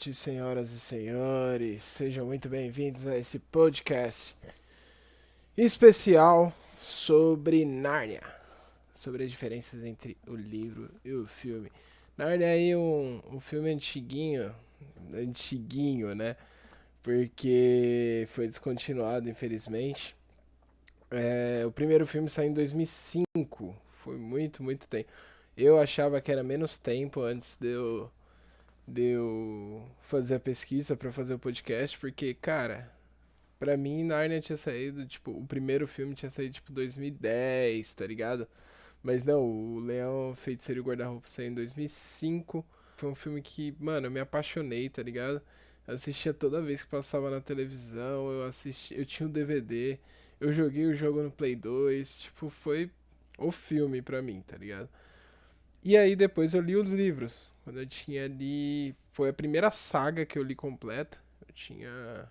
noite, senhoras e senhores. Sejam muito bem-vindos a esse podcast especial sobre Nárnia, sobre as diferenças entre o livro e o filme. Nárnia é aí um filme antiguinho, né? Porque foi descontinuado, infelizmente. O primeiro filme saiu em 2005, foi muito tempo. Eu achava que era menos tempo antes de eu fazer a pesquisa pra fazer o podcast, porque, cara, pra mim Narnia tinha saído, tipo, o primeiro filme tinha saído, tipo, 2010, tá ligado? Mas não, o Leão, Feiticeiro e o Guarda-Roupa saiu em 2005. Foi um filme que, mano, eu me apaixonei, tá ligado? Assistia toda vez que passava na televisão, eu tinha o DVD, eu joguei o jogo no Play 2, tipo, foi o filme pra mim, tá ligado? E aí depois eu li os livros. Quando eu tinha ali. Foi a primeira saga que eu li completa. Eu tinha.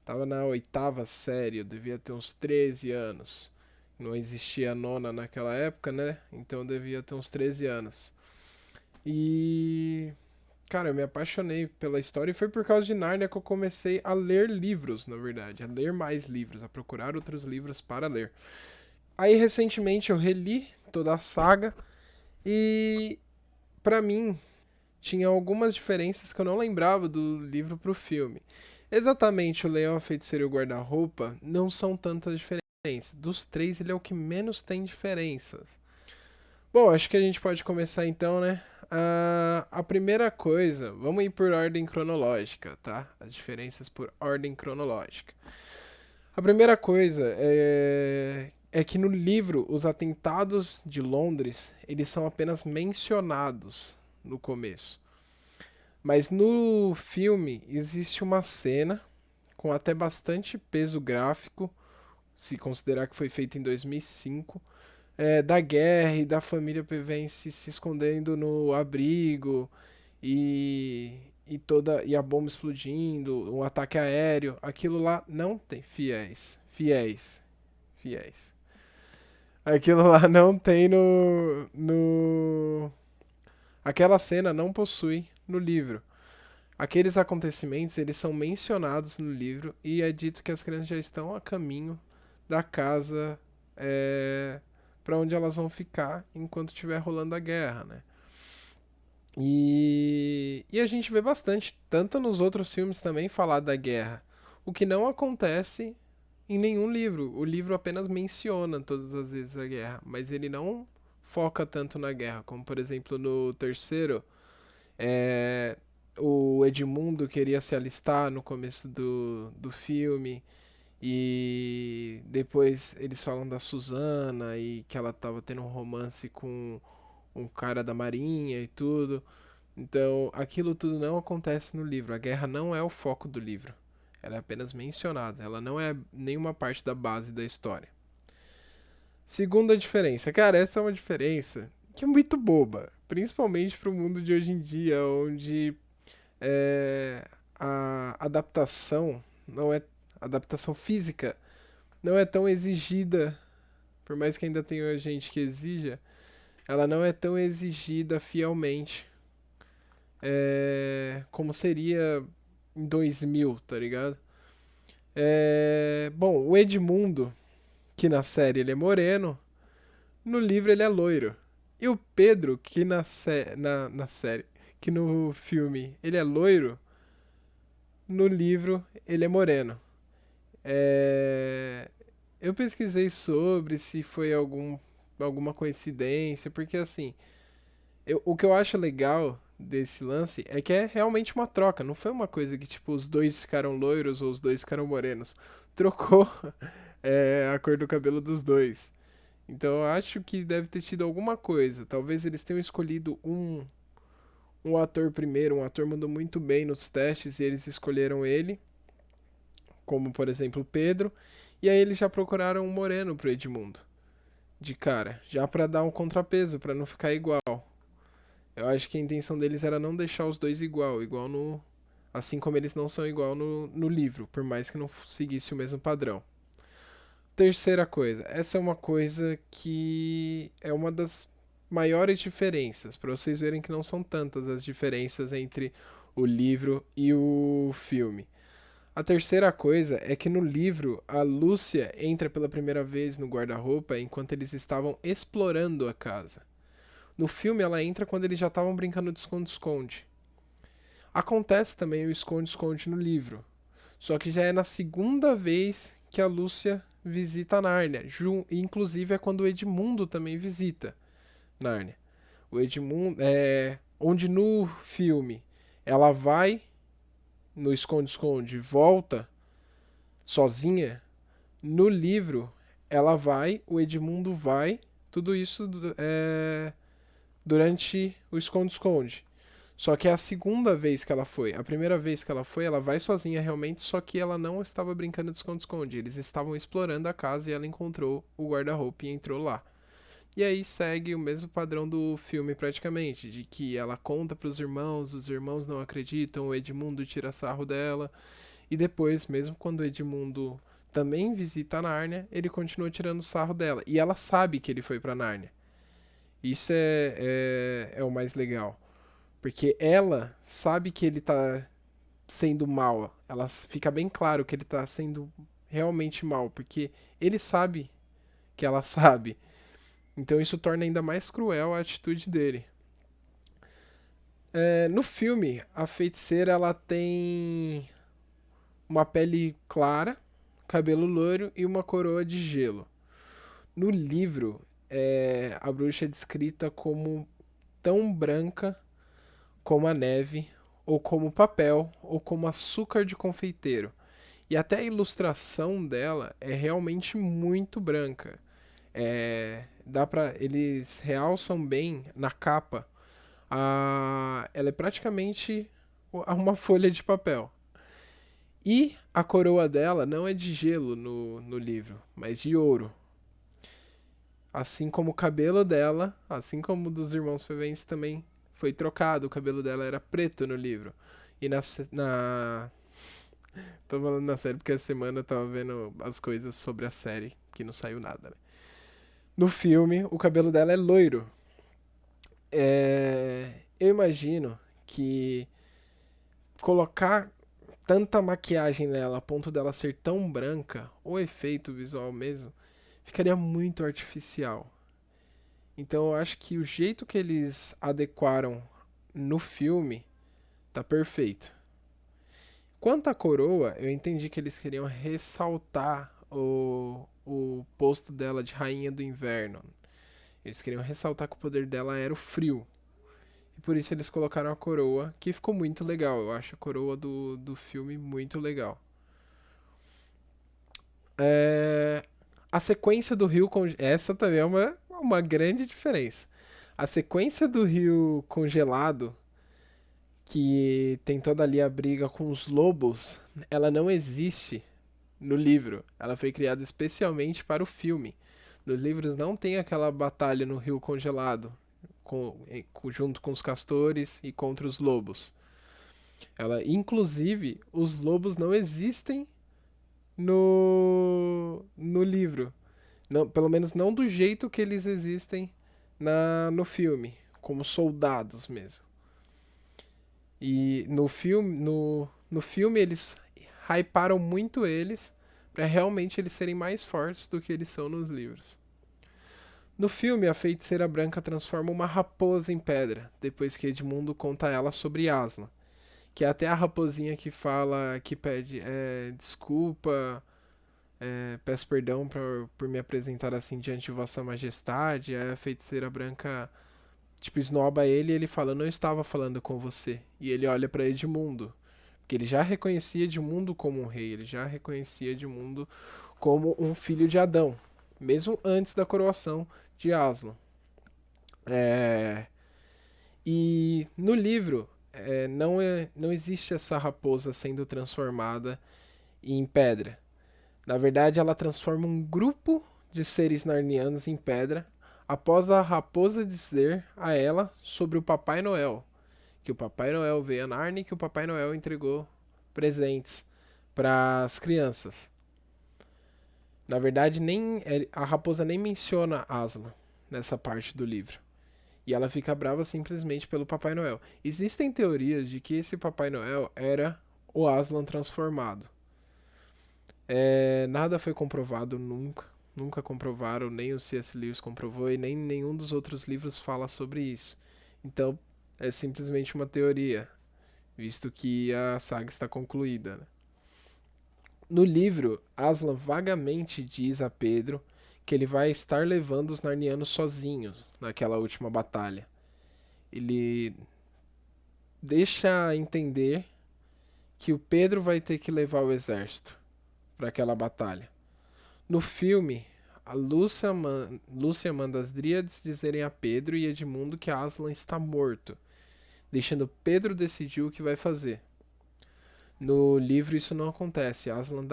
Tava na oitava série, eu devia ter uns 13 anos. Não existia a nona naquela época, né? Então eu devia ter uns 13 anos. E. Cara, eu me apaixonei pela história e foi por causa de Narnia que eu comecei a ler livros, na verdade. A ler mais livros, a procurar outros livros para ler. Aí recentemente eu reli toda a saga e. Pra mim, tinha algumas diferenças que eu não lembrava do livro pro filme. Exatamente, o Leão, a Feiticeira e o Guarda-Roupa não são tantas diferenças. Dos três, ele é o que menos tem diferenças. Bom, acho que a gente pode começar então, né? A primeira coisa, vamos ir por ordem cronológica, tá? As diferenças por ordem cronológica. A primeira coisa é que no livro, os atentados de Londres, eles são apenas mencionados no começo. Mas no filme existe uma cena com até bastante peso gráfico, se considerar que foi feita em 2005, da guerra e da família Pevensey se escondendo no abrigo e a bomba explodindo, um ataque aéreo. Aquilo lá não tem fiéis. Aquilo lá não tem no aquela cena não possui no livro. Aqueles acontecimentos, eles são mencionados no livro e é dito que as crianças já estão a caminho da casa para onde elas vão ficar enquanto estiver rolando a guerra, né? E a gente vê bastante, tanto nos outros filmes também, falar da guerra. O que não acontece em nenhum livro. O livro apenas menciona todas as vezes a guerra, mas ele não foca tanto na guerra, como por exemplo no terceiro, é, o Edmundo queria se alistar no começo do filme. E depois eles falam da Susana e que ela tava tendo um romance com um cara da marinha e tudo. Então, aquilo tudo não acontece no livro. A guerra não é o foco do livro. Ela é apenas mencionada. Ela não é nenhuma parte da base da história. Segunda diferença. Cara, essa é uma diferença que é muito boba. Principalmente pro mundo de hoje em dia, onde a adaptação não é adaptação física não é tão exigida, por mais que ainda tenha gente que exija, ela não é tão exigida fielmente como seria em 2000, tá ligado? Bom, o Edmundo, que na série ele é moreno, no livro ele é loiro. E o Pedro, que na série, que no filme ele é loiro, no livro ele é moreno. É, Eu pesquisei sobre se foi alguma coincidência, porque assim, o que eu acho legal desse lance é que é realmente uma troca, não foi uma coisa que tipo os dois ficaram loiros ou os dois ficaram morenos. Trocou a cor do cabelo dos dois. Então eu acho que deve ter tido alguma coisa. Talvez eles tenham escolhido um ator primeiro, um ator mandou muito bem nos testes e eles escolheram ele, como por exemplo o Pedro, e aí eles já procuraram um moreno pro Edmundo, de cara, já pra dar um contrapeso, pra não ficar igual. Eu acho que a intenção deles era não deixar os dois igual no. Assim como eles não são igual no livro, por mais que não seguisse o mesmo padrão. Terceira coisa, essa é uma coisa que é uma das maiores diferenças, pra vocês verem que não são tantas as diferenças entre o livro e o filme. A terceira coisa é que no livro a Lúcia entra pela primeira vez no guarda-roupa enquanto eles estavam explorando a casa. No filme ela entra quando eles já estavam brincando de esconde-esconde. Acontece também o esconde-esconde no livro, só que já é na segunda vez que a Lúcia visita Nárnia, e inclusive é quando o Edmundo também visita Nárnia. O Edmundo onde no filme ela vai no esconde-esconde, volta sozinha. No livro, ela vai, o Edmundo vai, tudo isso durante o esconde-esconde. Só que é a segunda vez que ela foi. A primeira vez que ela foi, ela vai sozinha realmente, só que ela não estava brincando de esconde-esconde. Eles estavam explorando a casa e ela encontrou o guarda-roupa e entrou lá. E aí segue o mesmo padrão do filme praticamente, de que ela conta para os irmãos não acreditam, o Edmundo tira sarro dela, e depois, mesmo quando o Edmundo também visita a Nárnia, ele continua tirando sarro dela. E ela sabe que ele foi pra Nárnia. Isso é o mais legal. Porque ela sabe que ele tá sendo mal. Ela fica bem claro que ele tá sendo realmente mal. Porque ele sabe que ela sabe. Então isso torna ainda mais cruel a atitude dele. No filme, a feiticeira ela tem uma pele clara, cabelo loiro e uma coroa de gelo. No livro, a bruxa é descrita como tão branca como a neve, ou como papel, ou como açúcar de confeiteiro. E até a ilustração dela é realmente muito branca. Eles realçam bem na capa. Ela é praticamente uma folha de papel. E a coroa dela não é de gelo no livro, mas de ouro. Assim como o cabelo dela, assim como o dos irmãos Fevens também foi trocado. O cabelo dela era preto no livro. E tô falando na série porque essa semana eu tava vendo as coisas sobre a série, que não saiu nada, né? No filme, o cabelo dela é loiro. Eu imagino que colocar tanta maquiagem nela a ponto dela ser tão branca, o efeito visual mesmo, ficaria muito artificial. Então eu acho que o jeito que eles adequaram no filme tá perfeito. Quanto à coroa, eu entendi que eles queriam ressaltar o posto dela de rainha do inverno. Eles queriam ressaltar que o poder dela era o frio. E por isso eles colocaram a coroa, que ficou muito legal. Eu acho a coroa do filme muito legal. A sequência do rio... Essa também é uma grande diferença. A sequência do rio congelado, que tem toda ali a briga com os lobos, ela não existe no livro. Ela foi criada especialmente para o filme. Nos livros não tem aquela batalha no rio congelado, junto com os castores e contra os lobos. Inclusive, os lobos não existem no livro. Não, pelo menos não do jeito que eles existem no filme, como soldados mesmo. E no filme eles hyparam muito eles para realmente eles serem mais fortes do que eles são nos livros. No filme, a feiticeira branca transforma uma raposa em pedra, depois que Edmundo conta a ela sobre Aslan. Que é até a raposinha que fala, que pede desculpa, peço perdão por me apresentar assim diante de Vossa Majestade. Aí a feiticeira branca tipo, esnoba ele e ele fala, não estava falando com você. E ele olha pra Edmundo. Porque ele já reconhecia Edmundo como um rei, ele já reconhecia Edmundo como um filho de Adão. Mesmo antes da coroação de Aslan. E no livro, não existe essa raposa sendo transformada em pedra. Na verdade, ela transforma um grupo de seres narnianos em pedra após a raposa dizer a ela sobre o Papai Noel. Que o Papai Noel veio a Narnia e que o Papai Noel entregou presentes para as crianças. Na verdade, a raposa nem menciona Aslan nessa parte do livro. E ela fica brava simplesmente pelo Papai Noel. Existem teorias de que esse Papai Noel era o Aslan transformado. Nada foi comprovado nunca. Nunca comprovaram, nem o C.S. Lewis comprovou e nem nenhum dos outros livros fala sobre isso. Então, é simplesmente uma teoria, visto que a saga está concluída, né? No livro, Aslan vagamente diz a Pedro que ele vai estar levando os Narnianos sozinhos naquela última batalha. Ele deixa entender que o Pedro vai ter que levar o exército para aquela batalha. No filme, a Lúcia manda as Dríades dizerem a Pedro e Edmundo que Aslan está morto, deixando Pedro decidir o que vai fazer. No livro isso não acontece. Aslan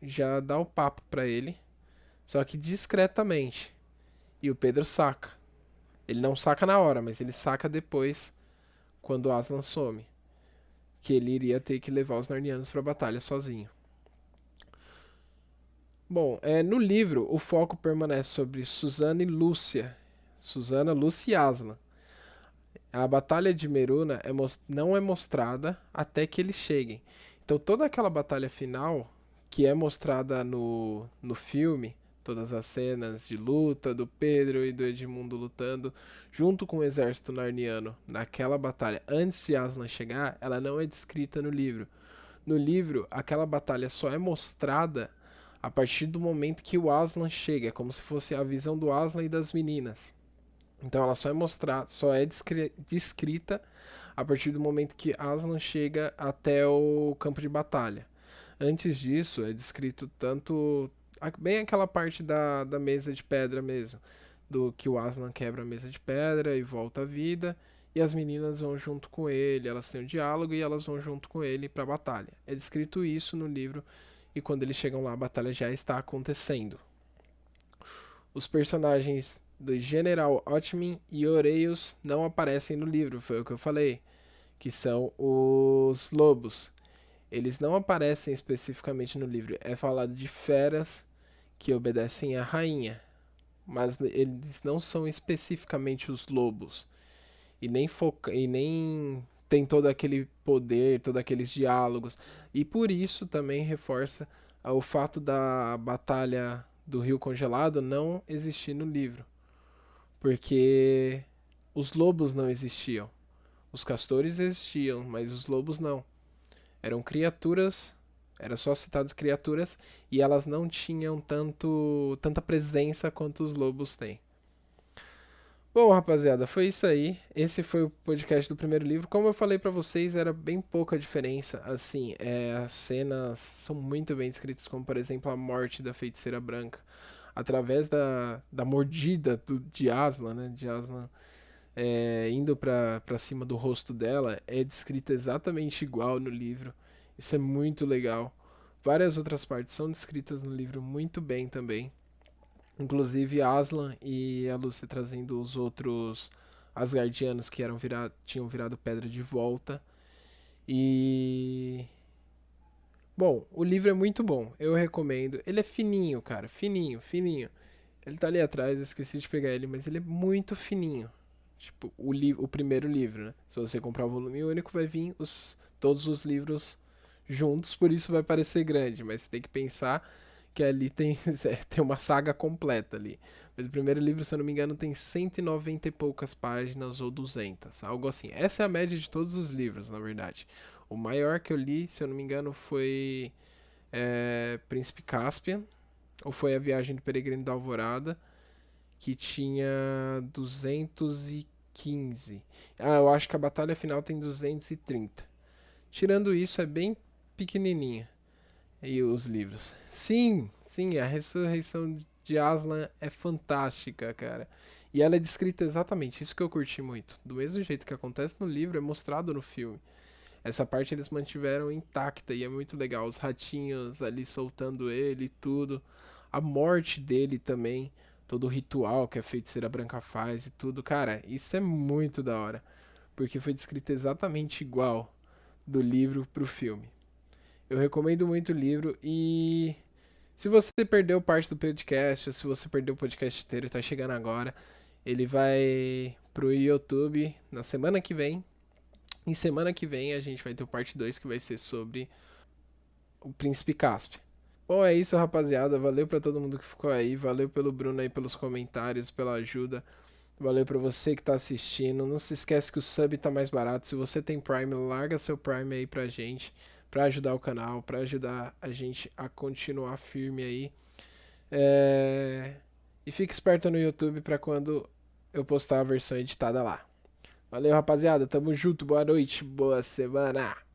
já dá o papo para ele, só que discretamente. E o Pedro saca. Ele não saca na hora, mas ele saca depois, quando Aslan some, que ele iria ter que levar os Narnianos para a batalha sozinho. Bom, no livro o foco permanece sobre Susana e Lúcia. Susana, Lúcia e Aslan. A batalha de Meruna não é mostrada até que eles cheguem. Então toda aquela batalha final, que é mostrada no filme, todas as cenas de luta do Pedro e do Edmundo lutando, junto com o exército narniano, naquela batalha, antes de Aslan chegar, ela não é descrita no livro. No livro, aquela batalha só é mostrada a partir do momento que o Aslan chega, é como se fosse a visão do Aslan e das meninas. Então ela só é descrita a partir do momento que Aslan chega até o campo de batalha. Antes disso, é descrito tanto bem aquela parte da mesa de pedra mesmo, do que o Aslan quebra a mesa de pedra e volta à vida, e as meninas vão junto com ele, elas têm um diálogo e elas vão junto com ele para a batalha. É descrito isso no livro, e quando eles chegam lá, a batalha já está acontecendo. Os personagens do General Otmin e Oreios não aparecem no livro, foi o que eu falei, que são os lobos. Eles não aparecem especificamente no livro, é falado de feras que obedecem à rainha, mas eles não são especificamente os lobos, e nem tem todo aquele poder, todos aqueles diálogos, e por isso também reforça o fato da batalha do Rio Congelado não existir no livro, porque os lobos não existiam. Os castores existiam, mas os lobos não. Eram criaturas, era só citados criaturas, e elas não tinham tanta presença quanto os lobos têm. Bom, rapaziada, foi isso aí. Esse foi o podcast do primeiro livro. Como eu falei pra vocês, era bem pouca diferença. Assim, as cenas são muito bem descritas, como por exemplo a morte da feiticeira branca, através da mordida de Aslan, né? De Aslan indo pra cima do rosto dela, é descrita exatamente igual no livro. Isso é muito legal. Várias outras partes são descritas no livro muito bem também. Inclusive Aslan e a Lúcia trazendo os outros Asgardianos que tinham virado pedra de volta. E. Bom, o livro é muito bom, eu recomendo. Ele é fininho, cara, fininho, fininho. Ele tá ali atrás, eu esqueci de pegar ele, mas ele é muito fininho. Tipo, o primeiro livro, né? Se você comprar o volume único, vai vir todos os livros juntos, por isso vai parecer grande, mas você tem que pensar que ali tem uma saga completa ali. Mas o primeiro livro, se eu não me engano, tem 190 e poucas páginas ou 200, algo assim. Essa é a média de todos os livros, na verdade. O maior que eu li, se eu não me engano, foi Príncipe Caspian, ou foi A Viagem do Peregrino da Alvorada, que tinha 215. Eu acho que a batalha final tem 230. Tirando isso, é bem pequenininha. E os livros. Sim, a ressurreição de Aslan é fantástica, cara. E ela é descrita exatamente, isso que eu curti muito. Do mesmo jeito que acontece no livro, é mostrado no filme. Essa parte eles mantiveram intacta e é muito legal. Os ratinhos ali soltando ele e tudo. A morte dele também. Todo o ritual que a feiticeira branca faz e tudo. Cara, isso é muito da hora. Porque foi descrito exatamente igual do livro pro filme. Eu recomendo muito o livro e se você perdeu parte do podcast, ou se você perdeu o podcast inteiro e tá chegando agora, ele vai pro YouTube na semana que vem. E semana que vem a gente vai ter o parte 2 que vai ser sobre o Príncipe Caspian. Bom, é isso, rapaziada. Valeu pra todo mundo que ficou aí. Valeu pelo Bruno aí pelos comentários, pela ajuda. Valeu pra você que tá assistindo. Não se esquece que o sub tá mais barato. Se você tem Prime, larga seu Prime aí pra gente, pra ajudar o canal, pra ajudar a gente a continuar firme aí. E fique esperto no YouTube pra quando eu postar a versão editada lá. Valeu, rapaziada. Tamo junto. Boa noite. Boa semana.